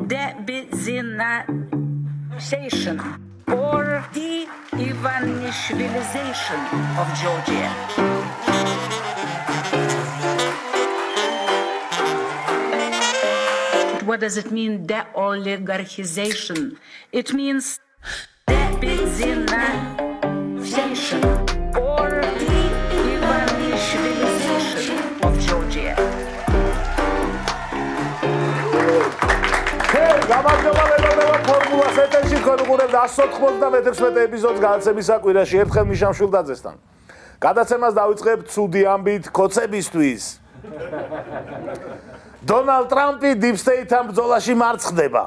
de-Ivanishvilization or de-Ivanishvilization of Georgia. What does it mean, de-oligarchization? It means de-Ivanishvilization or de-Ivanishvilization of Georgia. გამარჯობა მეგობრებო, ფორმულას ეთერში თქვენ უყურებთ 196 ეპიზოდს გადაცემის საკვირაში ერთხელ მიშამ შულდაძესთან. გადაცემას დავიწყებთ ცუდი ამბით კოცებისთვის. დონალდ ტრამპი დიპ სტეიტთან ბრძოლაში მარცხდება.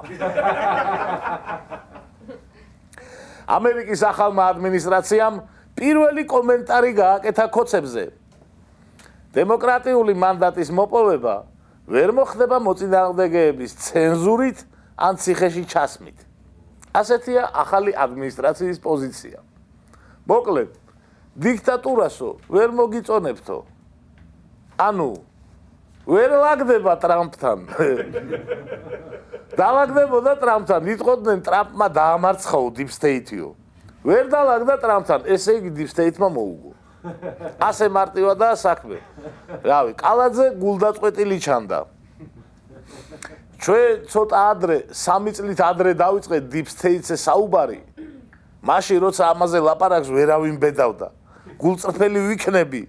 ამერიკის ახალმა ადმინისტრაციამ პირველი კომენტარი გააკეთა კოცებზე. დემოკრატიული მანდატის მოპოვება ვერ მოხდება მოწინააღმდეგეების ცენზურით ან ციხეში ჩასმით. ასეთია ახალი ადმინისტრაციის პოზიცია. მოკლედ, დიქტატურასო ვერ მოგიწონებთო. ანუ ვერ ლაგდება ტრამპთან. დალაგდებოდა ტრამპთან, იტყოდნენ ტრამპმა დაამარცხაო დიპ სტეიტიო. ვერ დალაგდა ტრამპთან, ესე იგი დიპ სტეიტმა მოუგო. ასე მარტივადაა საქმე. რავი, კალაძე გულდაწყვეტილი ჩანდა. ჩვენ ცოტა ადრე, 3 წლით ადრე დავიწყეთ დიპ სტეიტზე საუბარი. მაშინ როცა ამაზე ლაპარაკს ვერავინ ბედავდა. გულწრფელი ვიქნები.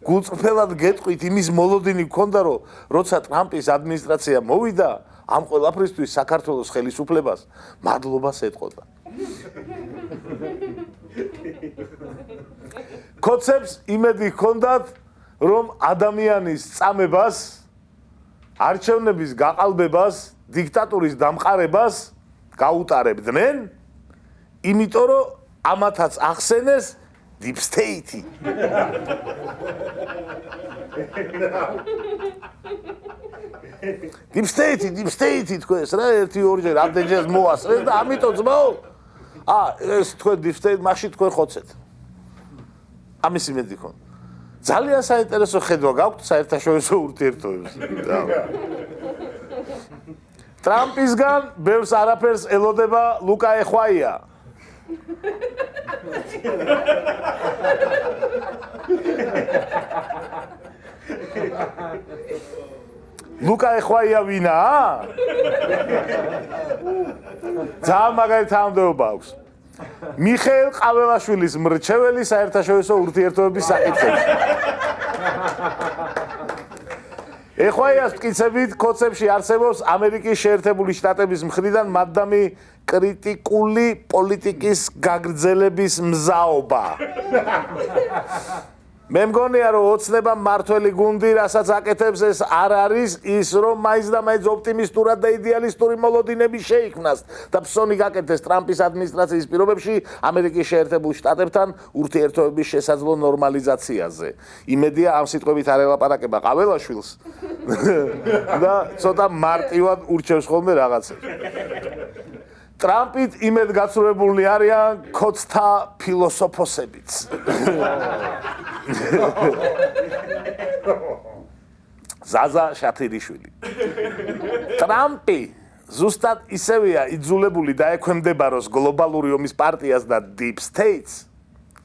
გულწრფელად გეტყვით იმის მოლოდინი გქონდა, რომ როცა ტრამპის ადმინისტრაცია მოვიდა, ამ ყველაფრისთვის საქართველოს ხელისუფლებას მადლობას ეტყოდა. კოცებს იმედი ჰქონდათ, რომ ადამიანის წამებას, არჩევნების გაყალბებას, დიქტატურის დამყარებას გაუტარებდნენ, იმიტომ რომ ამათაც ახსენეს დიპ სტეიტი. დიპ სტეიტი თქვენს რა 1-2-ჯერ ამდენჯერ მოასწრეს და ამიტომ ძმაო, ეს თქვენ დიპ სტეიტ მაშინ თქვენ ხოცეთ. ამის იმედი ხონ. ძალიან საინტერესო ხედვა გაქვთ საერთაშორისო ურთიერთობებს. ტრამპისგან ბევრს არაფერს ელოდება ლუკა ეხვაია. ლუკა ეხვაია ვინაა? ძალიან მაგარი თანამდებობა აქვს. მიხეილ ყაველაშვილის მრჩეველი საერთაშორისო ურთიერთობების საკითხებში. ეხვაიას მტკიცებით, კოცებში არსებობს ამერიკის შეერთებული შტატების მხრიდან მადამი კრიტიკული პოლიტიკის გაგრძელების მზაობა. მე მგონია, რომ ოცნება მართველი გუნდი, რასაც აკეთებს, ეს არ არის ის, რომ მაინც და მაინც ოპტიმისტურად და იდეალისტური მოლოდინები შეიქმნას და ფსონი გაკეთდეს ტრამპის ადმინისტრაციის პირობებში ამერიკის შეერთებულ შტატებთან ურთიერთობების შესაძლო ნორმალიზაციაზე. იმედია, ამ სიტყვებით არ ელაპარაკება ყაველაშვილს და ცოტა მარტივად ურჩევს ხოლმე რაღაცებს. ტრამპით იმედგაცრუებულნი არიან კოცთა ფილოსოფოსებიც. ზაზა შათირიშვილი. ტრამპი ზუსტად ისევეა იძულებული დაექვემდებაროს გლობალური ომის პარტიას და დიპ სტეიტს,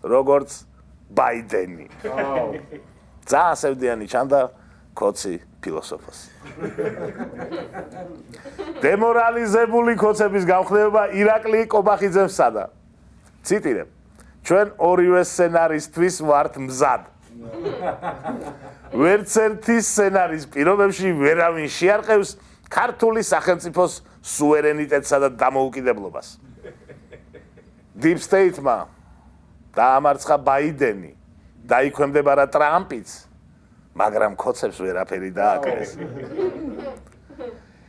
როგორც ბაიდენი. ძალიან სევდიანი ჩანდა კოცი ფილოსოფოსი. დემორალიზებული კოცების გამხნევება ირაკლი კობახიძემ სცადა. ციტირებ. ჩვენ ორივე სცენარისთვის ვართ მზად. ვერც ერთი სცენარის პირობებში ვერავინ შეარყევს ქართული სახელმწიფოს სუვერენიტეტსა და დამოუკიდებლობას. დიპ სტეიტმა დაამარცხა ბაიდენი, დაიქვემდებარა ტრამპიც, მაგრამ კოცებს ვერაფერი დააკრეს.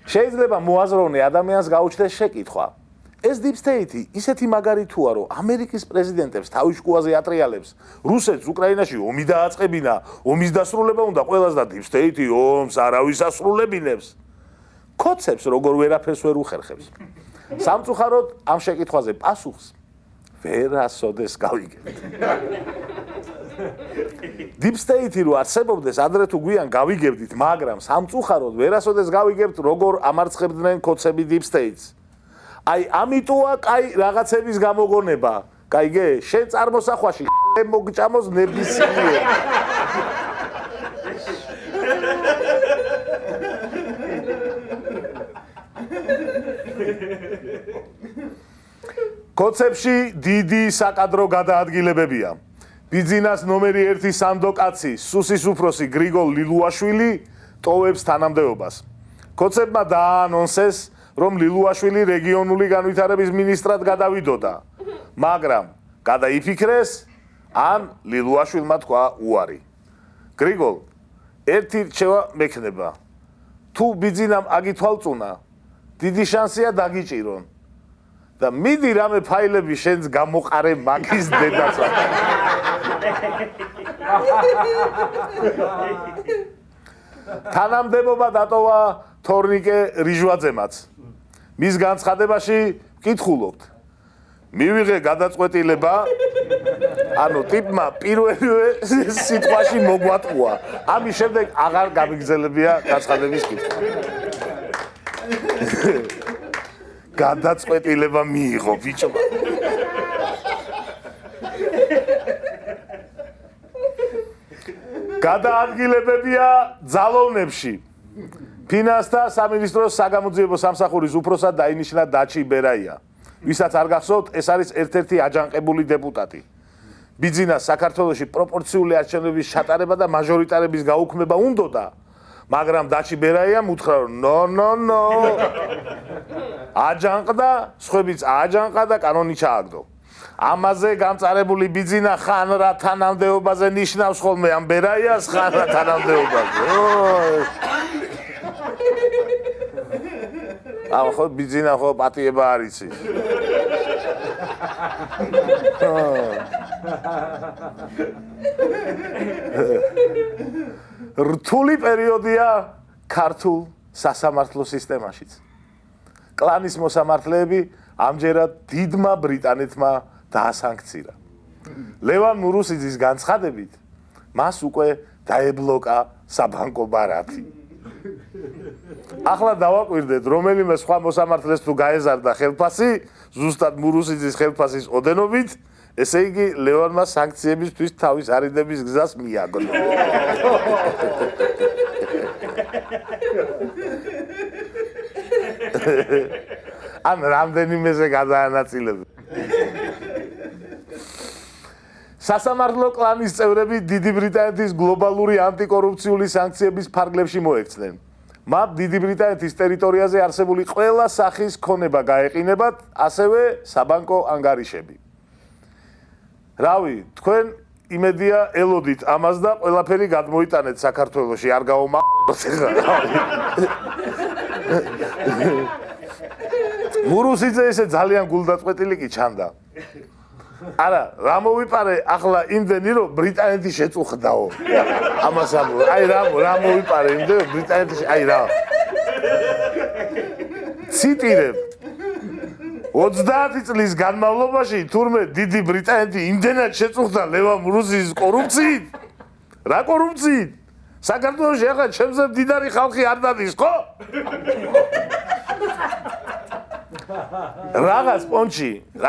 შეიძლება მოაზროვნე ადამიანს გაუჩნდეს შეკითხვა. ეს დიპ სტეიტი ისეთი მაგარი თუა, რომ ამერიკის პრეზიდენტებს თავის შუაზე ატრიალებს, რუსეთს უკრაინაში ომი დააწყებინა, ომის დასრულება უნდა ყველას და დიპ სტეიტი ომს არავის ასრულებინებს. კოცებს როგორ ვერაფერს ვერ უხერხებს. სამწუხაროდ ამ შეკითხვაზე პასუხს ვერასოდეს გავიგებთ. Deep state-ი რო არსებობდეს, ადრე თუ გვიან გავიგებდით, მაგრამ სამწუხაროდ ვერასოდეს გავიგებთ, როგორ ამარცხებდნენ ქოცები deep state-ს. Აი, ამიტოა, კაი, რაღაცების გამოგონება. Კაიგე, შენ წარმოსახვაში მოგჭამოს ნებისმიერ. კოცებში დიდი საკადრო გადაადგილებებია. ბიძინას ნომერი 1 სანდო კაცი, სუსის უფროსი გრიგოლ ლილუაშვილი ტოვებს თანამდებობას. კოცებმა დაანონსეს, რომ ლილუაშვილი რეგიონული განვითარების მინისტრად გადავიდოდა, მაგრამ გადაიფიქრეს, ან ლილუაშვილმა თქვა უარი. გრიგოლ, ერთი რჩევა მექნება. თუ ბიძინამ აგითვალწუნა, დიდი შანსია დაგიჭირონ. და მიდი რამე ფაილები შენს გამოყარე მაგის დედაცა. თანამდებობა დატოვა თორნიკე რიჟვაძემაც. მის განცხადებაში ვკითხულობთ. მივიღე გადაწყვეტილება, ანუ ტიპმა პირველივე სიტყვაში მოგვატყუა. ამის შემდეგ აღარ გამიგზელებია განცხადების კითხვა. გადაწყვეტილება მიიღო ბიჭობა. გადაადგილებებია ძალოვნებში. ფინანსთა სამინისტროს საგამოძიებო სამსახურის უფროსად დაინიშნა დაჩი ბერაია, ვისაც არ გახსოვთ, ეს არის ერთ-ერთი აჯანყებული დეპუტატი. ბიძინას საქართველოში პროპორციული არჩევნების ჩატარება და მაჟორიტარების გაუქმება უნდოდა, მაგრამ დაჩი ბერაიამ უთხრა, რომ ნო. აჯანყდა, სხვებიც აჯანყა და კანონი ჩააგდო. ამაზე გამწარებული ბიძინა ხან რა თანამდებობაზე ნიშნავს ხოლმე ამ ბერაიას, ხან რა თანამდებობაზე. ამ ხო ბიძინა ხო პატიება არ იცის. რთული პერიოდია ქართულ სასამართლო სისტემაშიც. კლანის მოსამართლეები ამჯერად დიდმა ბრიტანეთმა დაასანქცირა. ლევან მურუსიძის განცხადებით, მას უკვე დაებლოკა საბანკო ბარათი. ახლა დავაკვირდეთ, რომელიმე სხვა მოსამართლეს თუ გაეზარდა ხელფასი, ზუსტად მურუსიძის ხელფასის ოდენობით, ესე იგი ლევანმა სანქციებისთვის თავის არიდების გზას მიაგნო. ან რამდენიმეზე გადაანაწილებს. სასამართლო კლანის წევრები დიდი ბრიტანეთის გლობალური ანტიკორუფციული სანქციების ფარგლებში მოექცნენ. მათ დიდი ბრიტანეთის ტერიტორიაზე არსებული ყველა სახის ქონება გაეყინებათ, ასევე საბანკო ანგარიშები. რავი, თქვენ იმედია ელოდით ამას და ყველაფერი გადმოიტანეთ საქართველოში, არ გაომაყროთ ხა. მურუსიძე ესე ძალიან გულდაწყვეტილი კი ჩანდა. არა, რა მოვიპარე ახლა იმდენი რომ ბრიტანეთი შეწუხდაო. ამას ამბობ. აი რა მოვიპარე იმდენი ბრიტანეთი აი რა. ციტირებ. 30 წლის განმავლობაში თურმე დიდი ბრიტანეთი იმდენად შეწუხდა ლევან მურუსიძის კორუფციით? რა კორუფციით? საქართველოში ახლა ჩემზე მდიდარი ხალხი არ დადის, ხო?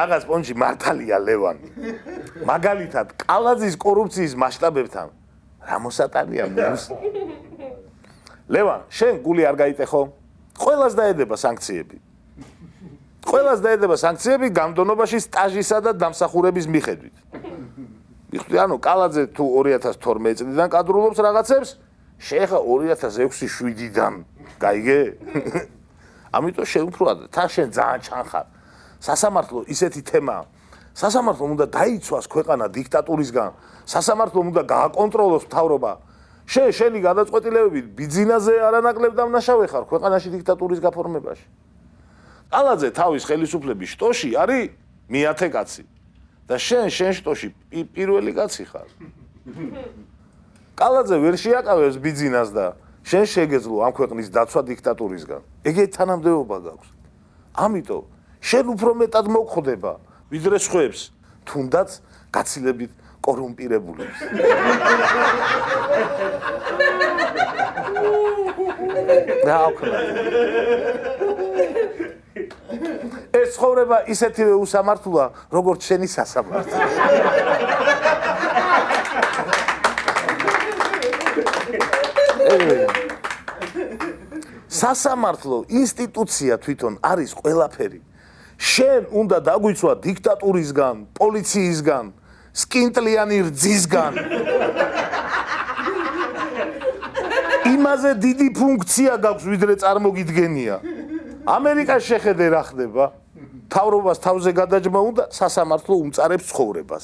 რაღაც პონჩი მართალია ლევანი. მაგალითად, კალაძის კორუფციის მასშტაბებთან რა მოსატანია მურს? ლევან, შენ გული არ გაიტეხო? ყველას დაედება სანქციები. ყველას დაედება სანქციები გამდონობაში სტაჟისა და დამსახურების მიხედვით. მიხდი, ანუ კალაძე თუ 2012 წლიდან კადრულობს რაღაცებს, შეხა 2006-7-დან. გაიგე? ამიტომ შენ უფრო თან შენ ძალიან ჩანხარ. სასამართლო ისეთი თემაა. სასამართლომ უნდა დაიცვას ქვეყანა დიქტატურისგან. სასამართლომ უნდა გააკონტროლოს მთავრობა. შენი გადაწყვეტილებებით ბიძინაზე არანაკლებ დამნაშავე ხარ ქვეყანაში დიქტატურის გაფორმებაში. კალაძე თავის ხელისუფლების შტოში არის მეათე კაცი და შენ შტოში პირველი კაცი ხარ. კალაძე ვერ შეაკავებს ბიძინას და შენ შეგეძლო ამ ქვეყნის დაცვა დიქტატურისგან. ეგეთი თანამდებობა გაქვს. ამიტომ შენ უფრო მეტად მოგხვდება ვიდრე სხვებს, თუნდაც გაცილებით კორუმპირებულებს. ეს ცხოვრება ისეთივე უსამართლოა, როგორც შენი სასამართლო. სასამართლო ინსტიტუცია თვითონ არის ყველაფერი. შენ უნდა დაგვიცვა დიქტატურისგან, პოლიციისგან, სკინტლიანი რძისგან. იმაზე დიდი ფუნქცია გაქვს, ვიდრე წარმოგიდგენია. ამერიკაში შეხედე რა ხდება. თავრობას თავზე გადაჯმა უნდა, სასამართლო უმწარებს ცხოვრებას.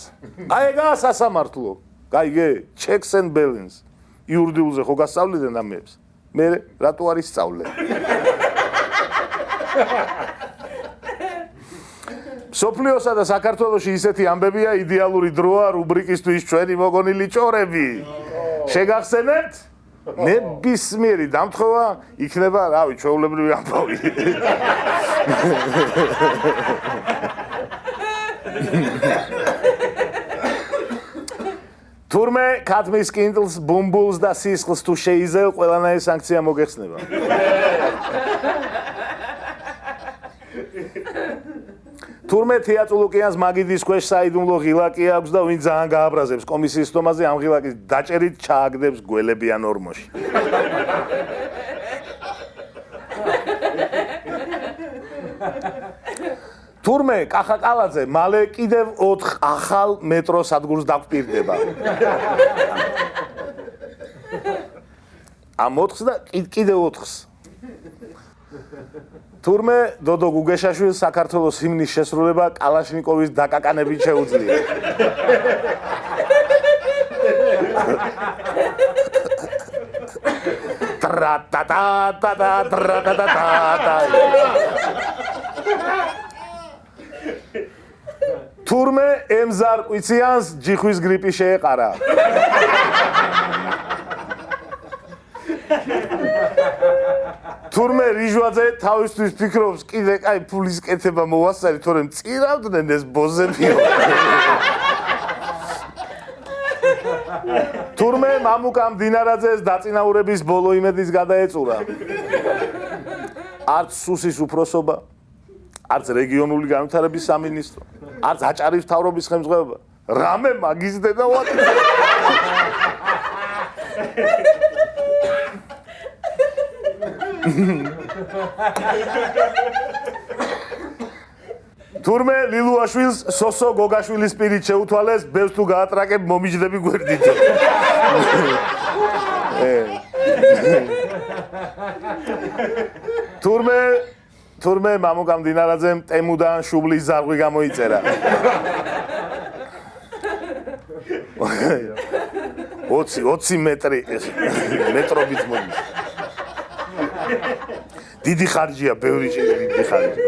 აი ეგაა სასამართლო. გაიგე? Checks and balance. იურიდიულზე ხო გასწავლიდან ამებს? მე რატო არის სწავლე? სოფლიოსა და საქართველოში ისეთი ამბებია იდეალური დროა რუბრიკისთვის ჩვენი მოგონილი ჭორები. შეგახსენებთ? ნებისმიერი დამთხოვა იქნება, რავი, ჩვეულებრივი ამბავი. თურმე ქათმის კინდლს, ბუმბულს და სისხლს თუ შეიზელ, ყველანაირი სანქცია მოგეხსნება. თურმე თეატრულუკიანს მაგიდის ქვეშ საიდუმლო ღილაკი აქვს და ვინ ძალიან გააბრაზებს კომისიის სტომაზე ამ ღილაკის დაჭერით ჩააგდებს გველებიან ორმოში. თურმე კახაკალაძე მალე კიდევ 4 ახალ მეტრო სადგურს დაგვპირდება. ამ 4-ს და კიდევ 4-ს. თურმე დოდო გუგეშაშვილს საქართველოს ჰიმნის შესრულება კალაშნიკოვის დაკაკანებით შეუძლია. თურმე ემზარ კვიციანს ჯიხვის გრიპი შეეყარა. თურმე რიჟვაძე თავისთვის ფიქრობს კიდე კაი ფულის კეთება მოვასწარი, თორემ წირავდნენ ეს ბოზებიო. თურმე მამუკამ დინარაძეს დაწინაურების ბოლო იმედის გადაეწურა. არც სუსის უფროსობა, არც რეგიონული განვითარების სამინისტრო, არც აჭარის მთავრობის ხელმძღვანელობა. რამე მაგის დედა ვარ. თურმე ლილუაშვილს სოსო გოგაშვილის პირით შეუთვალეს, ბევრს თუ გაატრაკებ მომიჯდები გვერდით. თურმე მამუკამ დინარაძემ ტემუდან შუბლის ზარღვი გამოიწერა. 20 მეტრი მეტრობით მოდის. დიდი ხარჯია, ბევრი დიდი ხარჯი.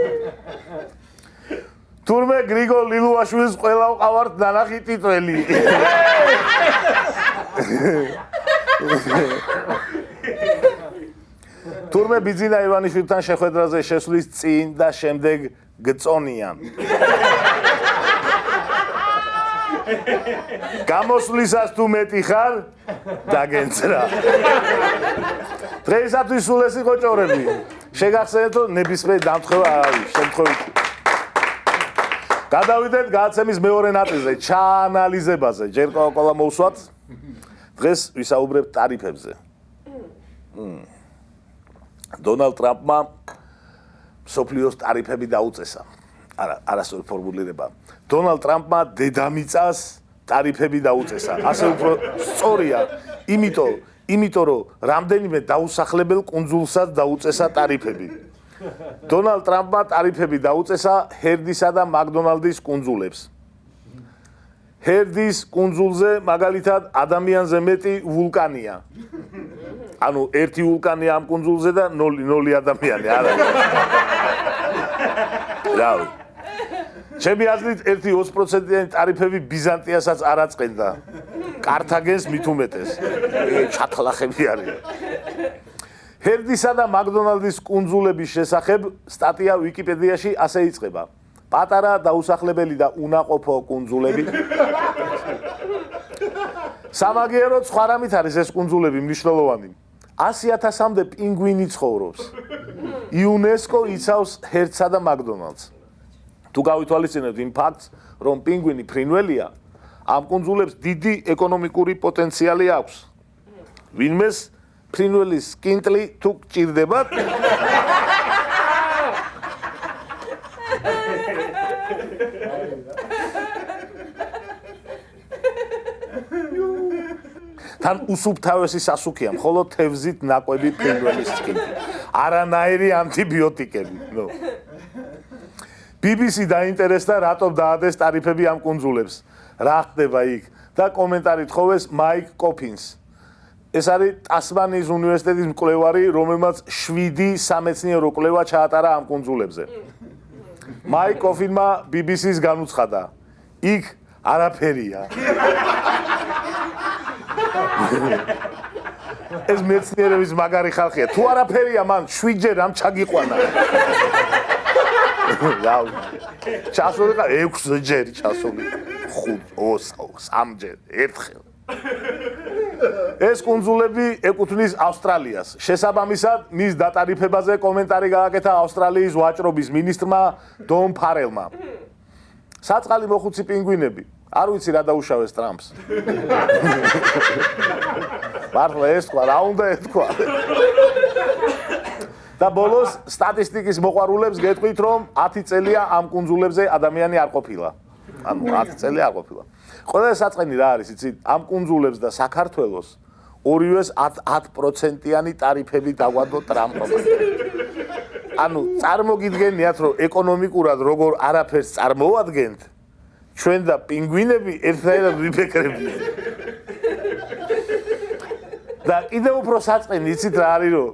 თურმე გრიგოლ ლილუაშვილს ყველა ვყავართ ნანახი ტიტველი. თურმე ბიძინა ივანიშვილთან შეხვედრაზე შესვლის წინ და შემდეგ გწონიან. გამოსვლისას თუ მეტი ხარ, დაგენცრა. დღეისათვის სულ ეს იყო ჭორები. შეგახსენეთ, რომ ნებისმიერი დამთხევა არ არის, შემთხვევით. გადავიდეთ გადაცემის მეორე ნაწილზე, ჩაანალიზებაზე. ჯერ ყოველ მოვსვათ. დღეს ვისაუბრებთ ტარიფებზე. დონალდ ტრამპმა მსოფლიოს ტარიფები დაუწესა. არასწორი ფორმულირება. დონალდ ტრამპმა დედამიწას ტარიფები დაუწესა. ასე უფრო სწორია, იმიტომ რომ რამდენიმე დაუსახლებელ კუნძულსაც დაუწესა ტარიფები. დონალდ ტრამპმა ტარიფები დაუწესა ჰერდისა და მაკდონალდის კუნძულებს. ჰერდის კუნძულზე მაგალითად ადამიანზე მეტი ვულკანია. ანუ ერთი ვულკანია ამ კუნძულზე და 0 ადამიანი არ არის. რავი. ჩემი აზრით 1-20%-იანი ტარიფები ბიზანტიასაც არ აწყენდა. კართაგენს მით უმეტეს. ჩათლახები არის. ჰერდისა და მაკდონალდის კუნძულების შესახებ სტატია ვიკიპედიაში ასე იწყება. პატარა დაუსახლებელი და უნაყოფო კუნძულები. სამაგიეროდ სხვა რამით არის ეს კუნძულები მნიშვნელოვანი. 100,000-მდე პინგვინი ცხოვრობს. იუნესკო იცავს ჰერცსა და მაკდონალდს. თუ გავითვალისწინებთ იმ ფაქტს, რომ პინგვინი ფრინველია, ამ კუნძულებს დიდი ეკონომიკური პოტენციალი აქვს. ვინმეს ფრინველის კინტლი თუ გჭირდებათ, თან უსუფთავესი სასუქია, მხოლოდ თევზით ნაკვები ფრინველის კინტლი. არანაირი ანტიბიოტიკები. BBC დაინტერესდა, რატომ დაადეს ტარიფები ამ კუნძულებს. რა ხდება იქ? და კომენტარი თხოვეს მაიკ კოფინს. ეს არის ტასმანიის უნივერსიტეტის მკვლევარი, რომელმაც 7 სამეცნიერო კვლევა ჩაატარა ამ კუნძულებზე. მაიკ კოფინმა BBC-ს განუცხადა, იქ არაფერია. ეს მეცნიერების მაგარი ხალხია. თუ არაფერია, მან 7-ჯერ ამ ჩაგიყვანა. ჩასული 6-ჯერ ჩასული. 3-ჯერ, ერთხელ. ეს კუნძულები ეკუთვნის ავსტრალიას. შესაბამისად, მის დატარიფებაზე კომენტარი გააკეთა ავსტრალიის ვაჭრობის მინისტრმა დონ ფარელმა. საწყალი მოხუცი პინგვინები. არ ვიცი რა დაუშავეს ტრამპს. მართლა ეს თქვა, რა უნდა ეთქვა. და ბოლოს სტატისტიკის მოყვარულებს გეტყვით, რომ 10 წელია ამ კუნძულებზე ადამიანი არ ყოფილა. ანუ 10 წელი არ ყოფილა. ყველა საწყენი რა არის, იცით? ამ კუნძულებს და საქართველოს ორივეს 10%-იანი ტარიფები დაგვადო ტრამპმა. ანუ წარმოგიდგენიათ, რომ ეკონომიკურად როგორ არაფერს წარმოვადგენთ, ჩვენ და პინგვინები ერთნაირად ვიფიქრებთ. და კიდევ უფრო საწყენი იცით რა არის, რომ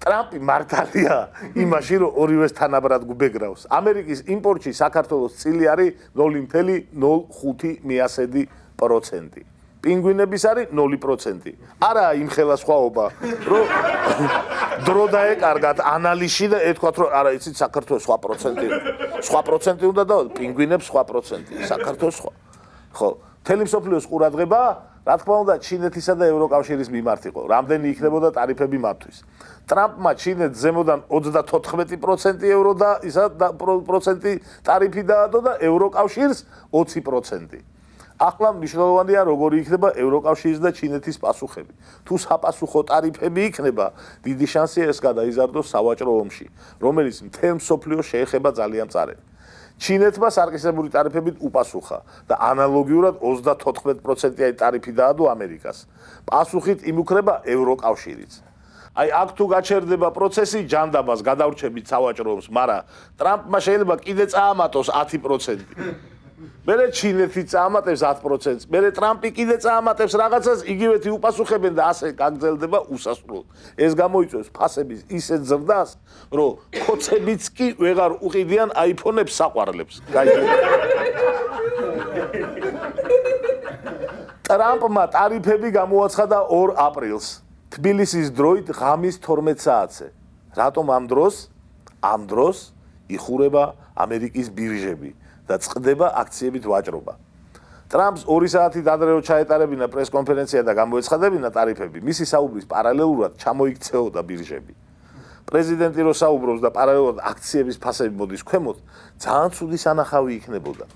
ტრამპი მართალია იმაში, რომ ორივეს თანაბრად გუბეგრავს. ამერიკის იმპორტში საქართველოს წილი არის 0.05%. პინგვინების არის 0%. არა იმ ხელა სხვაობა, რომ დრო დაეკარგათ ანალიზში და ეთქვათ, რომ არა, იცით, საქართველოს სხვა პროცენტი. სხვა პროცენტი უნდა დავთ, პინგვინებს სხვა პროცენტი, საქართველოს სხვა. ხო, მთელი მსოფლიოს ყურადღება, რა თქმა უნდა, ჩინეთისა და ევროკავშირის მიმართ იყო. რამდენი იქნებოდა ტარიფები მათთვის. ტრამპმა ჩინეთს ზემოდან 34% ევრო და ისა პროცენტი ტარიფი დაადო და ევროკავშირს 20%. ახლა მნიშვნელოვანია, როგორი იქნება ევროკავშირის და ჩინეთის პასუხები. თუ საპასუხო ტარიფები იქნება, დიდი შანსია ეს გადაიზარდოს სავაჭრო ომში, რომელიც მთელ მსოფლიოს შეეხება ძალიან მწარედ. ჩინეთმა სარკისებური ტარიფებით უპასუხა და ანალოგიურად 34%-იანი ტარიფი დაადო ამერიკას. პასუხით იმუქრება ევროკავშირიც. აი აქ თუ გაჩერდება პროცესი, ჯანდაბას გადავრჩებით სავაჭრო ომს, მაგრამ ტრამპმა შეიძლება კიდე წაამატოს 10%. მერე ჩინეთი წაამატებს 10%-ს, მერე ტრამპი კიდე წაამატებს რაღაცას, იგივეთი უპასუხებენ და ასე გაგრძელდება უსასრულოდ. ეს გამოიწვევს ფასების ისეთ ზრდას, რომ ქოცებიც კი ვეღარ უყიდიან აიფონებს საყვარლებს. ტრამპმა ტარიფები გამოაცხადა 2 აპრილს. თბილისის დროით ღამის 12 საათზე. რატომ ამ დროს? ამ დროს იხურება ამერიკის ბირჟები და წყდება აქციებით ვაჭრობა. ტრამპს 2 საათით ადრეო ჩაეტარებინა პრესკონფერენცია და გამოეცხადებინა ტარიფები. მისი საუბრის პარალელურად ჩამოიქცეოდა ბირჟები. პრეზიდენტი რო საუბრობს და პარალელურად აქციების ფასები მოდის ქვემოთ, ძალიან ცუდი სანახავი იქნებოდა.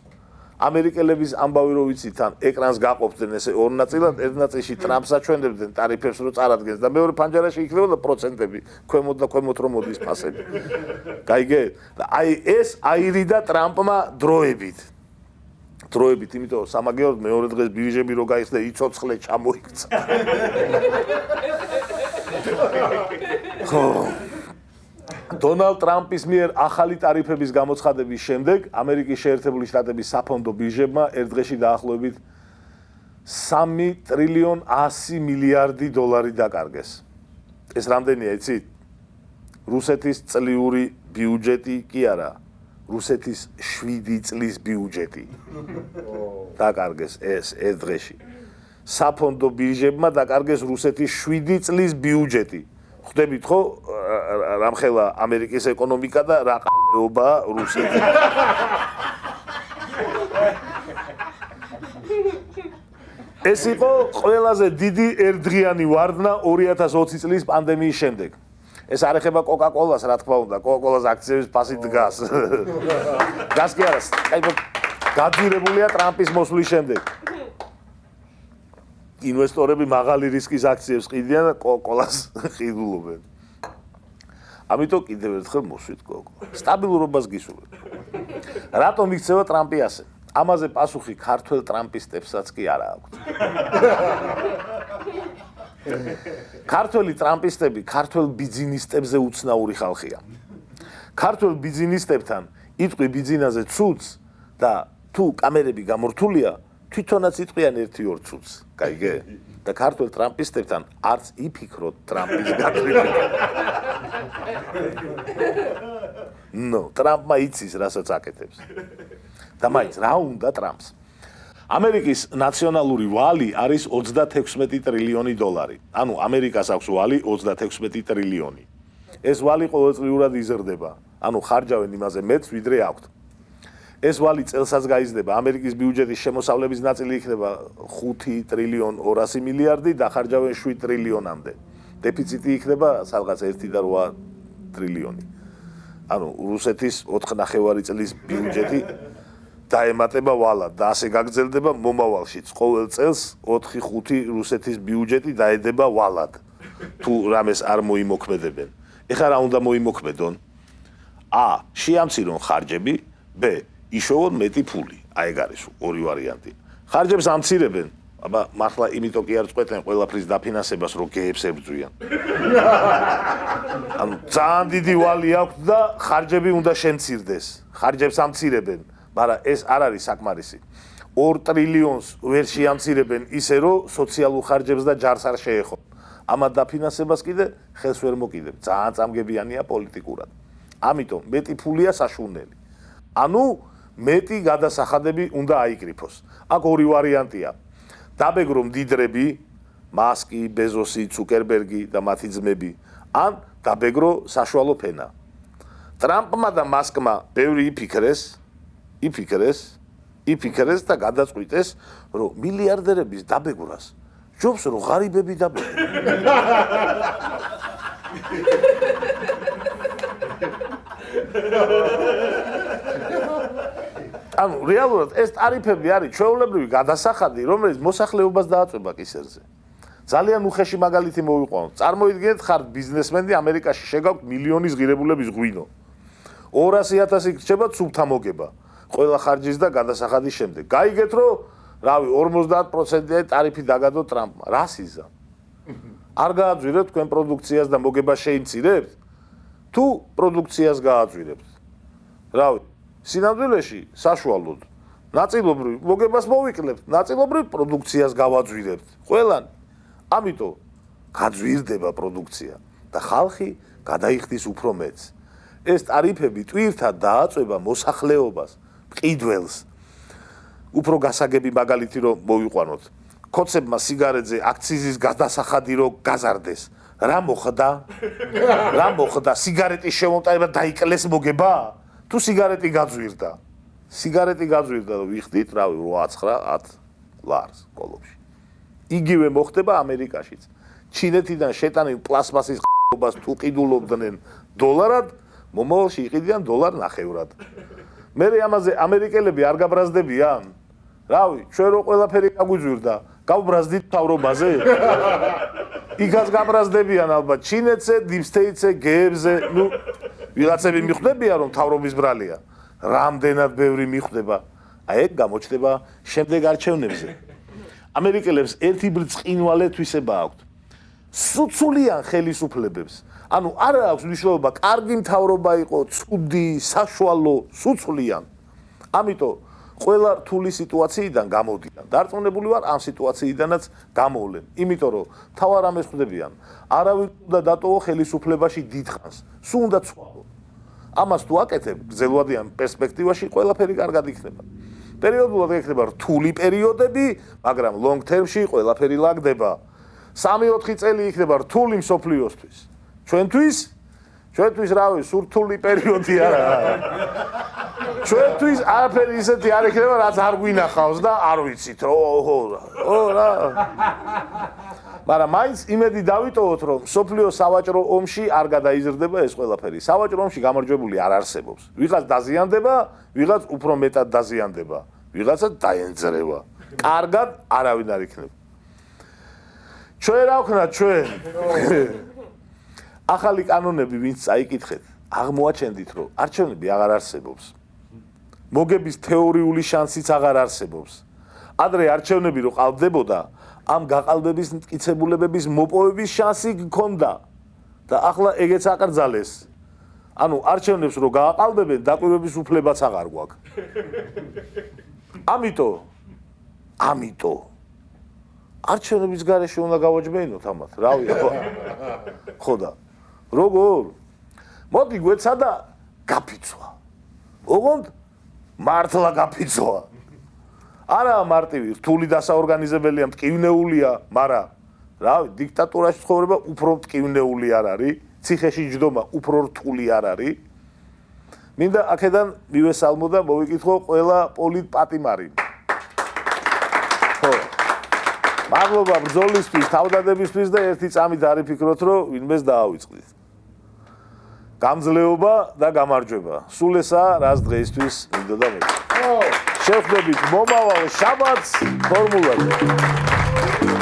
ამერიკელების ამბავი რო ვიცით, თან ეკრანს გაყოფდნენ ესე ორ ნაწილად, ერთ ნაწილში ტრამპს აჩვენებდნენ ტარიფებს რო წარადგენს და მეორე ფანჯარაში იქნებოდა პროცენტები, ქვემოთ და ქვემოთ რო მოდის ფასები. გაიგე? და აი ეს აირიდა ტრამპმა დროებით. დროებით, იმიტომ რომ სამაგიეროდ მეორე დღეს ბირჟები რო გაიხსნა, იცოცხლე ჩამოიქცა. ხო. დონალდ ტრამპის მიერ ახალი ტარიფების გამოცხადების შემდეგ ამერიკის შეერთებული შტატების საფონდო ბირჟებმა ერთ დღეში დაახლოებით 3 ტრილიონ 100 მილიარდი დოლარი დაკარგეს. ეს რამდენია, იცით? რუსეთის წლიური ბიუჯეტი კი არა, რუსეთის 7 წლის ბიუჯეტი დაკარგეს ეს ერთ დღეში. საფონდო ბირჟებმა დაკარგეს რუსეთის 7 წლის ბიუჯეტი. ხვდებით ხო, რამხელა ამერიკის ეკონომიკა და რა ყარეობაა რუსეთი. ეს იყო ყველაზე დიდი ერთდღიანი ვარდნა 2020 წლის პანდემიის შემდეგ. ეს არ ეხება კოკა-კოლას, რა თქმა უნდა, კოკა-კოლას აქციების ფასი დგას. დგას კი არა, გაძვირებულია ტრამპის მოსვლის შემდეგ. ინვესტორები მაღალი რისკის აქციებს ყიდიან და კოკა-კოლას ყიდულობენ. ამიტომ კიდევ ერთხელ მოსვით გოგო. სტაბილურობას გისურვებ. რატომ იქცევა ტრამპი ასე? ამაზე პასუხი ქართველ ტრამპისტებსაც კი არა აქვთ. ქართველი ტრამპისტები ქართველ ბიზნესტებზე უცნაური ხალხია. ქართველ ბიზნესტებთან იტყვი ბიზნესზე ცუც და თუ კამერები გამორთულია, თვითონაც იტყვიან 1-2 ცუც. გაიგე? და ქართველ ტრამპისტებთან არც იფიქროთ ტრამპის გაკრიბება. ტრამპმა იცის, რასაც აკეთებს. და მაინც რა უნდა ტრამპს? ამერიკის ნაციონალური ვალი არის 36 ტრილიონი დოლარი. ანუ ამერიკას აქვს ვალი 36 ტრილიონი. ეს ვალი ყოველწლიურად იზრდება. ანუ ხარჯავენ იმაზე მეტს, ვიდრე აქვთ. ეს ვალი წელსაც გაიზრდება. ამერიკის ბიუჯეტის შემოსავლების ნაწილი იქნება 5 ტრილიონ 200 მილიარდი და ხარჯავენ 7 ტრილიონამდე. დეფიციტი იქნება სადღაც 1.8 ტრილიონი. ანუ რუსეთის 4.5 წლის ბიუჯეტი დაემატება ვალად და ასე გაგრძელდება მომავალშიც. ყოველ წელს 4-5 რუსეთის ბიუჯეტი დაედება ვალად. თუ რამეს არ მოიმოქმედებენ. ეხლა რა უნდა მოიმოქმედონ? ა. შეამცირონ ხარჯები, ბ. იშოვონ მეტი ფული. აი ეგ არის ორი ვარიანტი. ხარჯებს ამცირებენ, აბა მართლა იმიტომ კი არ წყვეტენ ყველაფრის დაფინანსებას, რომ გეებს ებრძვიან. ანუ ძალიან დიდი ვალი აქვს და ხარჯები უნდა შემცირდეს. ხარჯებს ამცირებენ. მაგრამ ეს არ არის საკმარისი. 2 ტრილიონს ვერ შეამცირებენ ისე, რომ სოციალურ ხარჯებს და ჯარს არ შეეხო. ამათ დაფინანსებას კიდე ხელს ვერ მოკიდებ. ძალიან წამგებიანია პოლიტიკურად. ამიტომ მეტი ფულია საშუალებელი. ანუ მეტი გადასახადები უნდა აიკრიფოს. აქ ორი ვარიანტია. დაბეგრო მდიდრები, მასკი, ბეზოსი, ცუკერბერგი და მათი ძმები, ან დაბეგრო საშუალო ფენა. ტრამპმა და მასკმა ბევრი იფიქრეს და გადაწყვიტეს, რომ მილიარდერების დაბეგვრას ჯობს, რომ ღარიბები დაბეგრონ. ანუ რეალურად ეს ტარიფები არის ჩვეულებრივი გადასახადი, რომელიც მოსახლეობას დააწვება კისერზე. ძალიან უხეში მაგალითი მოვიყვანოთ. წარმოიდგინეთ, ხართ ბიზნესმენი ამერიკაში, შეგაქვთ მილიონის ღირებულების ღვინო. 200,000 რჩება ცუბთა მოგება. ყველა ხარჯის და გადასახადის შემდეგ. გაიგეთ, რომ რავი 50% ტარიფი დაგადო ტრამპმა. რას იზამ? არ გააძვირებთ თქვენ პროდუქციას და მოგებას შეიმცირებთ? თუ პროდუქციას გააძვირებთ? რავი, სინამდვილეში საშუალოდ. ნაწილობრივ მოგებას მოვიკლებთ, ნაწილობრივ პროდუქციას გავაძვირებთ. ყველანი. ამიტომ გაძვირდება პროდუქცია და ხალხი გადაიხდის უფრო მეტს. ეს ტარიფები ტვირთად დააწვება მოსახლეობას, მყიდველს. უფრო გასაგები მაგალითი რომ მოვიყვანოთ. ქოცებმა სიგარეტზე აქციზის გადასახადი რომ გაზარდეს. რა მოხდა? სიგარეტის შემომტანება დაიკლეს მოგება? თუ სიგარეტი გაძვირდა? სიგარეტი გაძვირდა და ვიხდით, რავი, 8-9-10 ლარს კოლოფში. იგივე მოხდება ამერიკაშიც. ჩინეთიდან შეტანილ პლასმასის ხ**ობას თუ ყიდულობდნენ დოლარად, მომავალში იყიდიან $1.50. მე ამაზე ამერიკელები არ გაბრაზდებიან? რავი, ჩვენ რო ყველაფერი გაგვიძვირდა, გავბრაზდით თავრობაზე? იქაც გაბრაზდებიან ალბათ ჩინეთზე, დიპსტეიტზე, გეებზე, ვიღაცები მიხვდებიან რომ თავრობის ბრალია. რამდენად ბევრი მიხვდება. აი ეგ გამოჩნდება შემდეგ არჩევნებზე. ამერიკელებს ერთი ბრწყინვალე თვისება აქვთ. სუცულიან ხელისუფლებებს. ანუ არ აქვს მნიშვნელობა, კარგი მთავრობა იყო, ცუდი, საშუალო, სუცულიან. ამიტომ ყველა რთული სიტუაციიდან გამოდიან. დარწმუნებული ვარ, ამ სიტუაციიდანაც გამოვლენ. იმიტომ რომ თავარ ამას ხვდებიან. არავინ უნდა დატოვო ხელისუფლებაში დიდხანს. სულ უნდა ცვალო. ამას თუ აკეთებ, გრძელვადიან პერსპექტივაში ყველაფერი კარგად იქნება. პერიოდულად იქნება რთული პერიოდები, მაგრამ long term-ში ყველაფერი ლაგდება. 3-4 წელი იქნება რთული მსოფლიოსთვის. ჩვენთვის ჩვენთვის რავი, სურთული პერიოდი არა. ჩვენთვის არაფერი ისეთი არ იქნება, რაც არ გვინახავს და არ ვიცით, რა. მაგრამ მაინც იმედი დავიტოვოთ, რომ სოფლიო სავაჭრო ომში არ გადაიზრდება ეს ყველაფერი. სავაჭრო ომში გამარჯვებული არ არსებობს. ვიღაც დაზიანდება, ვიღაც უფრო მეტად დაზიანდება, ვიღაცა დაენძრევა. კარგად არავინ არ იქნება. ჩვენ რა ვქნათ ჩვენ? ახალი კანონები ვინც წაიკითხეთ, აღმოაჩენდით, რომ არჩევნები აღარ არსებობს. მოგების თეორიული შანსიც აღარ არსებობს. ადრე არჩევნები რო ყალბდებოდა, ამ გაყალბების მტკიცებულებების მოპოვების შანსი გქონდა და ახლა ეგეც აკრძალეს. ანუ არჩევნებს რო გააყალბებენ, დაკვირვების უფლებაც აღარ გვაქვს. ამიტომ არჩევნების გარეშე უნდა გავაჯბეინოთ ამათ, რავი, ხო და როგორ? მოდი გვეცადა გაფიცვა. ოღონდ მართლა გაფიცვა. არა მარტივი, რთული დასაორგანიზებელია, მტკივნეულია, მაგრამ რავი, დიქტატურაში ცხოვრება უფრო მტკივნეული არ არის, ციხეში ჯდომა უფრო რთული არ არის. მინდა აქედან მივესალმო და მოვიკითხო ყველა პოლიტპატიმარი. ხო. მადლობა ბრძოლისთვის, თავდადებისთვის და ერთი წამით არ იფიქროთ, რომ ვინმეს დაავიწყდით. გამძლეობა და გამარჯვება. სულ ესაა, რაც დღეისთვის მინდოდა მოგეთ. შევხვდებით მომავალ შაბათს ფორმულაზე.